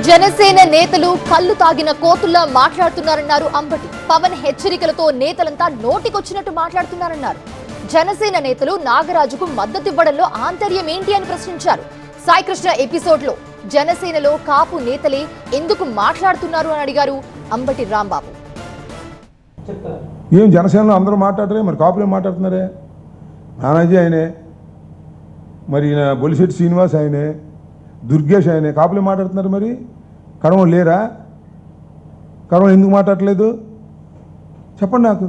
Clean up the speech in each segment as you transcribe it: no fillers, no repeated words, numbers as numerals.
జనసేన నేతలు కళ్ళు తాగిన కోతుల్లా మాట్లాడుతున్నారన్నారు అంబటి. పవన్ హెచ్చరికలతో నేతలంతా నోటికొచ్చినట్టు మాట్లాడుతున్నారన్నారు. జనసేన నేతలు నాగరాజుకు మద్దతివ్వడంలో ఆంతర్యం ఏంటి అని ప్రశ్నించారు. సాయికృష్ణ ఎపిసోడ్ లో జనసేనలో కాపు నేతలే ఎందుకు మాట్లాడుతున్నారు అని అడిగారు అంబటి రాంబాబు. ఏం జనసేనలో అందరూ మాట్లాడరే, మరి కాపులు ఏం మాట్లాడుతున్నారే? నానాజీ ఆయనే, మరి బొలిశెట్టి శ్రీనివాస్ ఆయనే, దుర్గేష్ ఆయనే, కాపులు మాట్లాడుతున్నారు. మరి కడవ లేరా? కడవ ఎందుకు మాట్లాడట్లేదు చెప్పండి నాకు.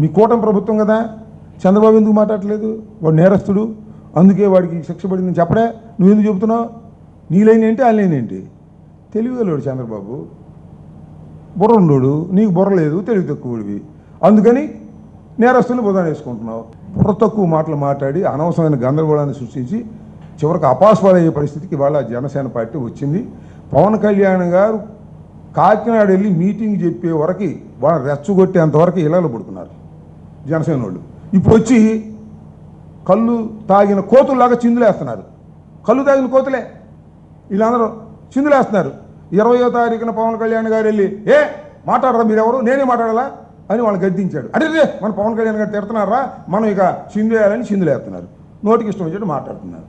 మీ కూటమి ప్రభుత్వం కదా, చంద్రబాబు ఎందుకు మాట్లాడట్లేదు? వాడు నేరస్తుడు, అందుకే వాడికి శిక్ష పడిందని చెప్పడే. నువ్వెందుకు చెబుతున్నావు? నీ లైన్ ఏంటి, ఆ లైన్ ఏంటి? తెలివిగలవాడు చంద్రబాబు, బుర్ర ఉండోడు, నీకు బుర్ర లేదు, తెలివి తక్కువడివి, అందుకని నేరస్తులు బుధాన్ని వేసుకుంటున్నావు. బుర్ర తక్కువ మాటలు మాట్లాడి అనవసరమైన గందరగోళాన్ని సృష్టించి చివరికి అపాస్పాలయ్యే పరిస్థితికి ఇవాళ జనసేన పార్టీ వచ్చింది. పవన్ కళ్యాణ్ గారు కాకినాడ వెళ్ళి మీటింగ్ చెప్పే వరకు వాళ్ళని రెచ్చగొట్టేంతవరకు ఇళ్ళలో పడుతున్నారు జనసేన వాళ్ళు. ఇప్పుడు వచ్చి కళ్ళు తాగిన కోతుల్లాగా చిందులేస్తున్నారు. కళ్ళు తాగిన కోతులే వీళ్ళందరూ చిందులేస్తున్నారు. 20వ తారీఖున పవన్ కళ్యాణ్ గారు వెళ్ళి మాట్లాడరా మీరెవరు, నేనే మాట్లాడాలా అని వాళ్ళు గద్దించాడు. అదే మన పవన్ కళ్యాణ్ గారు తిడుతున్నారా, మనం ఇక చిందులేయాలని చిందులేస్తున్నారు. నోటికి ఇష్టం వచ్చేట్టు మాట్లాడుతున్నారు.